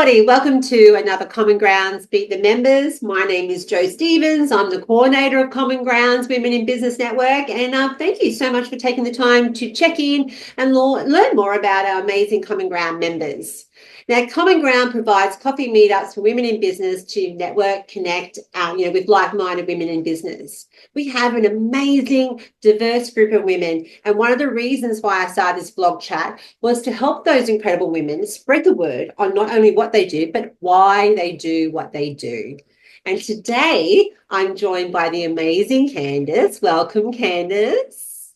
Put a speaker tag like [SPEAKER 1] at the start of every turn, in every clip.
[SPEAKER 1] everybody. Welcome to another Common Grounds Beat the Members. My name is Jo Stevens. I'm the coordinator of Common Grounds Women in Business Network. And thank you so much for taking the time to check in and learn more about our amazing Common Ground members. Now, Common Ground provides coffee meetups for women in business to network, connect, with like-minded women in business. We have an amazing, diverse group of women. And one of the reasons why I started this blog chat was to help those incredible women spread the word on not only what they do, but why they do what they do. And today I'm joined by the amazing Candice. Welcome, Candice.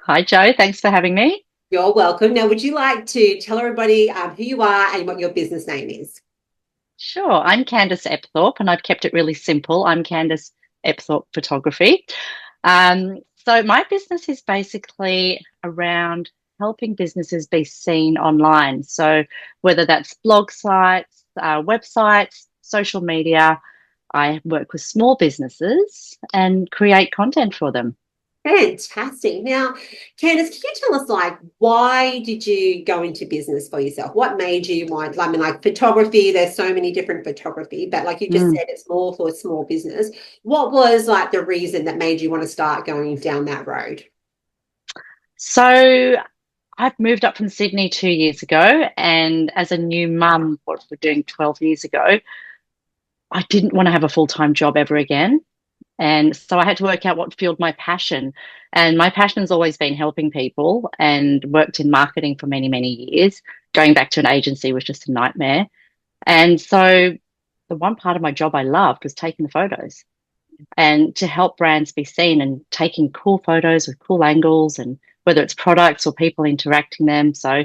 [SPEAKER 2] Hi, Jo. Thanks for having me.
[SPEAKER 1] You're welcome. Now, would you like to tell everybody who you are and what your business name is?
[SPEAKER 2] Sure. I'm Candice Epthorp, and I've kept it really simple. I'm Candice Epthorp Photography. So my business is basically around helping businesses be seen online. So whether that's blog sites, websites, social media, I work with small businesses and create content for them.
[SPEAKER 1] Fantastic. Now, Candice, can you tell us, why did you go into business for yourself? What made you want, photography, there's so many different photography, but like you just
[SPEAKER 2] Mm.
[SPEAKER 1] said, it's more for a small business. What was the reason that made you want to start going down that road?
[SPEAKER 2] So I've moved up from Sydney 2 years ago, and as a new mum, what we're doing 12 years ago, I didn't want to have a full-time job ever again. And so I had to work out what fueled my passion. And my passion has always been helping people and worked in marketing for many, many years. Going back to an agency was just a nightmare. And so the one part of my job I loved was taking the photos and to help brands be seen and taking cool photos with cool angles and whether it's products or people interacting them. So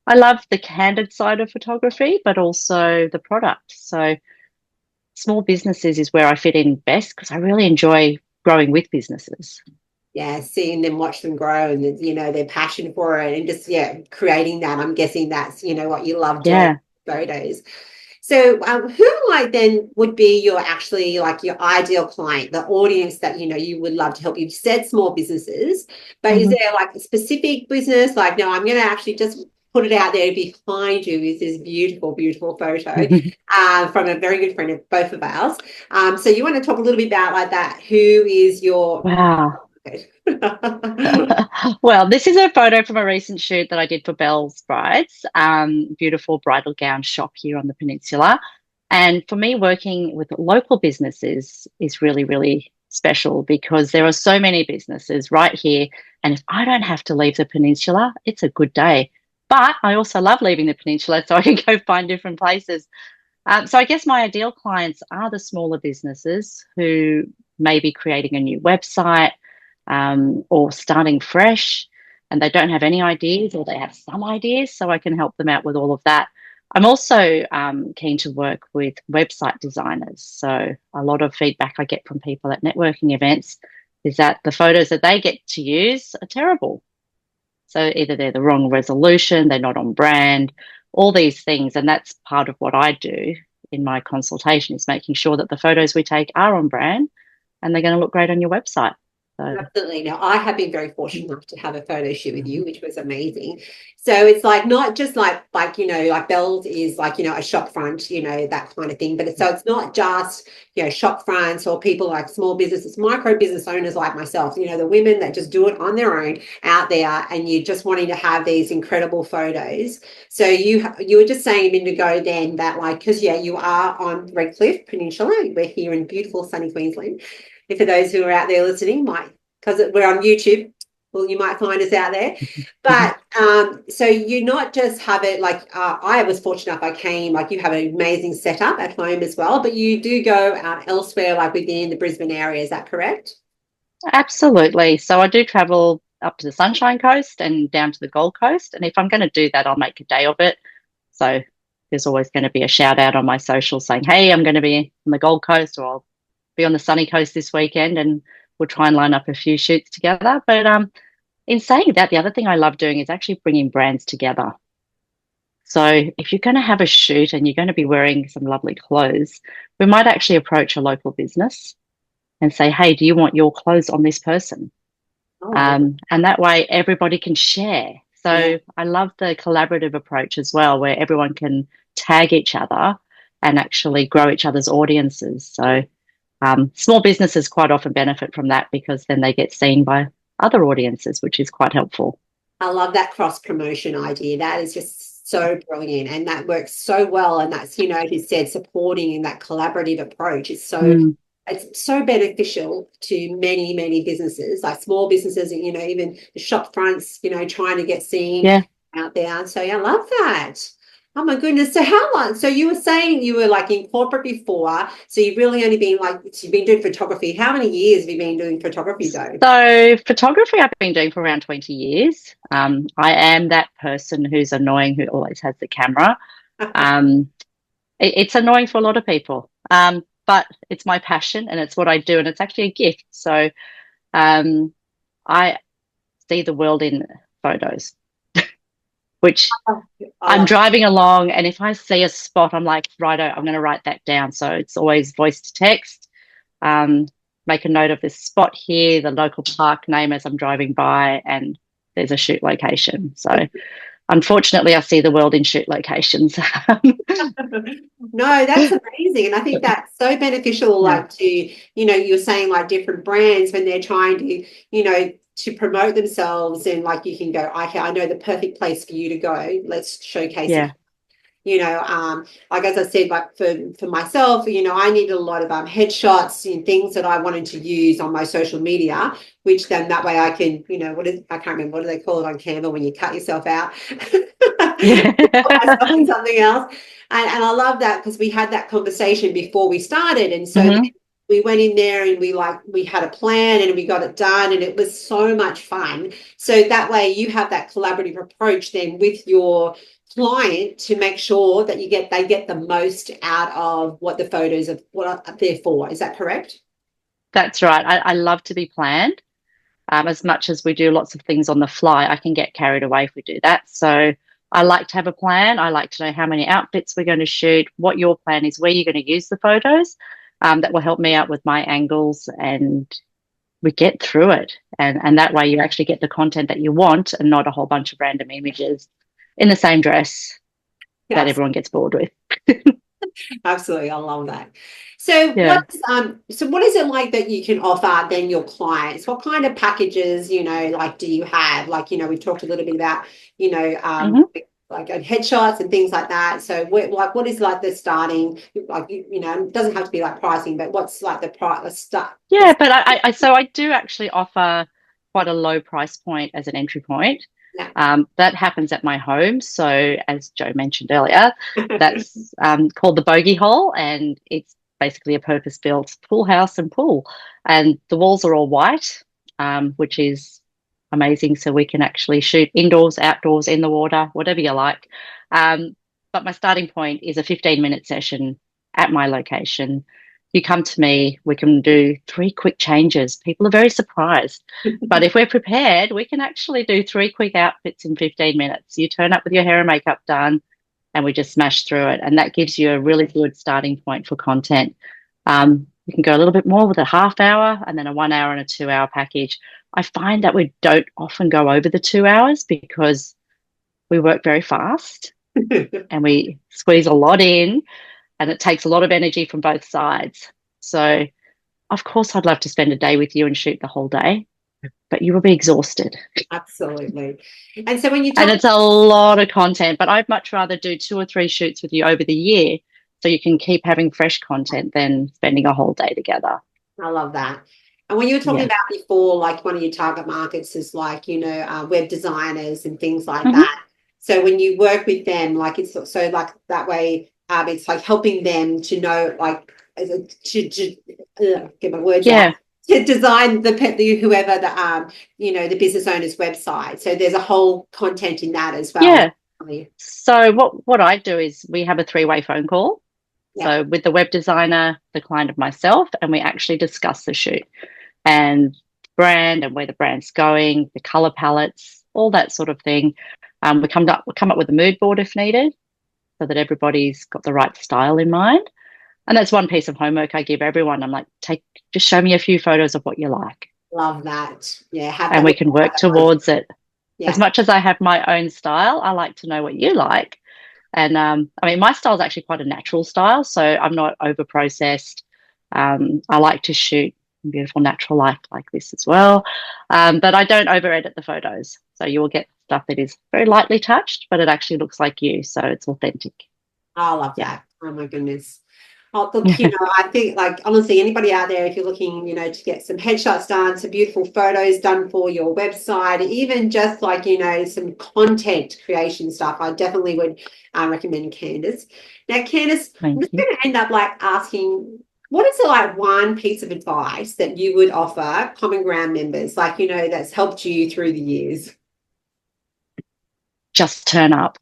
[SPEAKER 2] I love the candid side of photography, but also the product. So small businesses is where I fit in best because I really enjoy growing with businesses.
[SPEAKER 1] Yeah, seeing them, watch them grow and, their passion for it and just, creating that. I'm guessing that's, what you love doing,
[SPEAKER 2] Yeah.
[SPEAKER 1] photos. So who then would be your actually your ideal client, the audience that you would love to help? You said small businesses, but is
[SPEAKER 2] Mhm.
[SPEAKER 1] there a specific business no, I'm going to actually just put it out there behind you is this beautiful, beautiful photo from a very good friend of both of ours. So you want to talk a little bit about that? Who is your
[SPEAKER 2] Wow. Well, this is a photo from a recent shoot that I did for Belle's Brides, beautiful bridal gown shop here on the peninsula. And for me, working with local businesses is really, really special because there are so many businesses right here. And if I don't have to leave the peninsula, it's a good day. But I also love leaving the peninsula so I can go find different places. So I guess my ideal clients are the smaller businesses who may be creating a new website or starting fresh and they don't have any ideas or they have some ideas. So I can help them out with all of that. I'm also keen to work with website designers. So a lot of feedback I get from people at networking events is that the photos that they get to use are terrible. So either they're the wrong resolution, they're not on brand, all these things. And that's part of what I do in my consultation is making sure that the photos we take are on brand and they're going to look great on your website. So,
[SPEAKER 1] Absolutely. Now, I have been very fortunate enough to have a photo shoot with you, which was amazing. So it's not just like Belle's is a shop front, that kind of thing. But it's not just, shop fronts or people like small businesses, micro business owners like myself, the women that just do it on their own out there and you're just wanting to have these incredible photos. So you were just saying a minute ago then that because, you are on Redcliffe Peninsula. We're here in beautiful sunny Queensland. And for those who are out there listening, because we're on YouTube, well, you might find us out there. But so you not just have it I was fortunate enough, I came, you have an amazing setup at home as well, but you do go out elsewhere, within the Brisbane area. Is that correct?
[SPEAKER 2] absolutely. So I do travel up to the Sunshine Coast and down to the Gold Coast. And if I'm going to do that, I'll make a day of it. So there's always going to be a shout out on my social saying, hey, I'm going to be on the Gold Coast or I'll be on the sunny coast this weekend and we'll try and line up a few shoots together. But in saying that, the other thing I love doing is actually bringing brands together. So if you're going to have a shoot and you're going to be wearing some lovely clothes, we might actually approach a local business and say, hey, do you want your clothes on this person?
[SPEAKER 1] Oh,
[SPEAKER 2] And that way everybody can share.
[SPEAKER 1] yeah.
[SPEAKER 2] So I love the collaborative approach as well, where everyone can tag each other and actually grow each other's audiences. So small businesses quite often benefit from that because then they get seen by other audiences, which is quite helpful.
[SPEAKER 1] I love that cross promotion idea. That is just so brilliant, and that works so well. And that's, you know, as you said, supporting in that collaborative approach is so
[SPEAKER 2] Mm.
[SPEAKER 1] it's so beneficial to many, many businesses, like small businesses, you know, even the shop fronts, you know, trying to get seen
[SPEAKER 2] Yeah.
[SPEAKER 1] out there. So yeah, I love that. Oh my goodness. So how long? So you were saying you were like in corporate before. So you've really only been like, so you've been doing photography. How many years have you been doing photography though?
[SPEAKER 2] So photography I've been doing for around 20 years. I am that person who's annoying who always has the camera. Um, it's annoying for a lot of people, but it's my passion and it's what I do, and it's actually a gift. So um, I see the world in photos, which
[SPEAKER 1] I
[SPEAKER 2] I'm
[SPEAKER 1] love
[SPEAKER 2] driving along, and if I see a spot, I'm like, righto, I'm going to write that down. So it's always voice to text. Um, make a note of this spot here, the local park name as I'm driving by, and there's a shoot location. So unfortunately, I see the world in shoot locations.
[SPEAKER 1] No, that's amazing. And I think that's so beneficial,
[SPEAKER 2] Yeah,
[SPEAKER 1] like to, you know, you're saying like different brands when they're trying to, you know, to promote themselves, and like you can go, okay, I know the perfect place for you to go. Let's showcase it.
[SPEAKER 2] yeah,
[SPEAKER 1] You know, like as I said, like for myself, you know, I needed a lot of headshots and things that I wanted to use on my social media, which then that way I can, you know, I can't remember, what do they call it on Canva when you cut yourself out?
[SPEAKER 2] yeah.
[SPEAKER 1] Put myself in something else. And I love that because we had that conversation before we started. And so then
[SPEAKER 2] Hmm.
[SPEAKER 1] we went in there and we had a plan and we got it done, and it was so much fun. So that way you have that collaborative approach then with your client to make sure that they get the most out of what the photos of what are there for. Is that correct?
[SPEAKER 2] That's right. I love to be planned. As much as we do lots of things on the fly, I can get carried away if we do that. So I like to have a plan. I like to know how many outfits we're going to shoot, what your plan is, where you're going to use the photos. That will help me out with my angles, and we get through it. And that way you actually get the content that you want and not a whole bunch of random images in the same dress that
[SPEAKER 1] Yes,
[SPEAKER 2] everyone gets bored with.
[SPEAKER 1] absolutely. I love that. So
[SPEAKER 2] Yeah.
[SPEAKER 1] what is it like that you can offer then your clients? What kind of packages, you know, like do you have? Like, you know, we talked a little bit about, you know,
[SPEAKER 2] Hmm.
[SPEAKER 1] like headshots and things like that. So what is like the starting, like, you know, it doesn't have to be like pricing, but what's like the price, the start?
[SPEAKER 2] Yeah, but so I do actually offer quite a low price point as an entry point.
[SPEAKER 1] Yeah.
[SPEAKER 2] That happens at my home. So, as Joe mentioned earlier, that's called the Bogey Hole, and it's basically a purpose-built pool house and pool. And the walls are all white, which is amazing. So we can actually shoot indoors, outdoors, in the water, whatever you like. But my starting point is a 15-minute session at my location. You come to me, we can do 3 quick changes. People are very surprised. But if we're prepared, we can actually do 3 quick outfits in 15 minutes. You turn up with your hair and makeup done, and we just smash through it. And that gives you a really good starting point for content. You can go a little bit more with a half hour and then a 1 hour and a 2 hour package. I find that we don't often go over the 2 hours because we work very fast and we squeeze a lot in, and it takes a lot of energy from both sides. So, of course, I'd love to spend a day with you and shoot the whole day, but you will be exhausted.
[SPEAKER 1] Absolutely. And so when you
[SPEAKER 2] And
[SPEAKER 1] talk,
[SPEAKER 2] it's a lot of content, but I'd much rather do 2 or 3 shoots with you over the year so you can keep having fresh content than spending a whole day together.
[SPEAKER 1] I love that. And when you were talking
[SPEAKER 2] Yeah.
[SPEAKER 1] about before, like one of your target markets is like, you know, web designers and things like
[SPEAKER 2] Hmm.
[SPEAKER 1] that. So when you work with them, like it's so like that way, it's like helping them to know, like, get my words out,
[SPEAKER 2] Yeah.
[SPEAKER 1] to design whoever you know, the business owner's website. So there's a whole content in that as well.
[SPEAKER 2] Yeah. So what I do is we have a 3-way phone call.
[SPEAKER 1] Yeah.
[SPEAKER 2] So with the web designer, the client, of myself, and we actually discuss the shoot and brand and where the brand's going, the color palettes, all that sort of thing. We come up with a mood board if needed, so that everybody's got the right style in mind. And that's one piece of homework I give everyone. I'm like, just show me a few photos of what you like,
[SPEAKER 1] Love that. Yeah. Have
[SPEAKER 2] and
[SPEAKER 1] that.
[SPEAKER 2] we can work towards it. As
[SPEAKER 1] Yeah.
[SPEAKER 2] much as I have my own style, I like to know what you like, And I mean, my style is actually quite a natural style, so I'm not over processed. I like to shoot beautiful natural light like this as well, but I don't over edit the photos. So you will get stuff that is very lightly touched, but it actually looks like you, so it's authentic.
[SPEAKER 1] I love
[SPEAKER 2] Yeah.
[SPEAKER 1] that. Oh my goodness. Oh, look, you know, I think like honestly, anybody out there, if you're looking, you know, to get some headshots done, some beautiful photos done for your website, even just like, you know, some content creation stuff, I definitely would recommend Candice. Now, Candice, I'm
[SPEAKER 2] Thank
[SPEAKER 1] just
[SPEAKER 2] you.
[SPEAKER 1] going to end up like asking, what is like one piece of advice that you would offer Common Ground members, like, you know, that's helped you through the years?
[SPEAKER 2] Just turn up.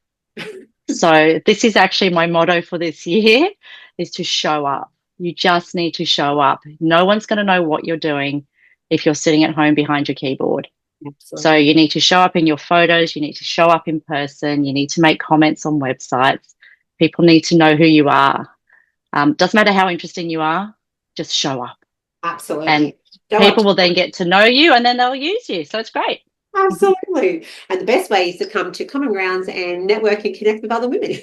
[SPEAKER 2] So this is actually my motto for this year is to show up. You just need to show up. No one's going to know what you're doing if you're sitting at home behind your keyboard. So
[SPEAKER 1] Absolutely.
[SPEAKER 2] you need to show up in your photos, you need to show up in person, you need to make comments on websites. People need to know who you are. Doesn't matter how interesting you are, just show up. And
[SPEAKER 1] Absolutely. Don't
[SPEAKER 2] people
[SPEAKER 1] want
[SPEAKER 2] will then get to know you and then they'll use you. So it's great.
[SPEAKER 1] Absolutely. And the best way is to come to Common Grounds and network and connect with other women.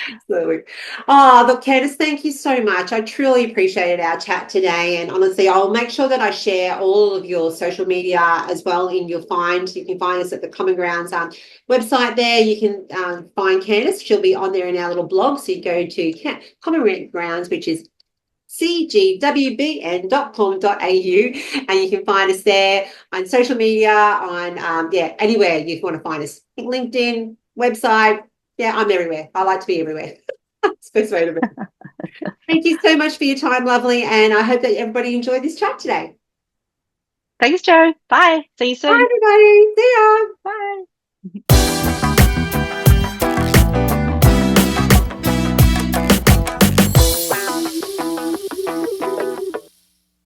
[SPEAKER 1] Absolutely. Oh, look, Candice, thank you so much. I truly appreciated our chat today. And honestly, I'll make sure that I share all of your social media as well in your find. You can find us at the Common Grounds website there. You can find Candice. She'll be on there in our little blog. So you go to Common Grounds, which is cgwbn.com.au, and you can find us there on social media, on anywhere you want to find us. LinkedIn, website. Yeah, I'm everywhere. I like to be everywhere. It's the best way to be. Thank you so much for your time, lovely, and I hope that everybody enjoyed this chat today.
[SPEAKER 2] Thanks, Joe. Bye. See you
[SPEAKER 1] Bye,
[SPEAKER 2] soon.
[SPEAKER 1] everybody. See ya.
[SPEAKER 2] Bye.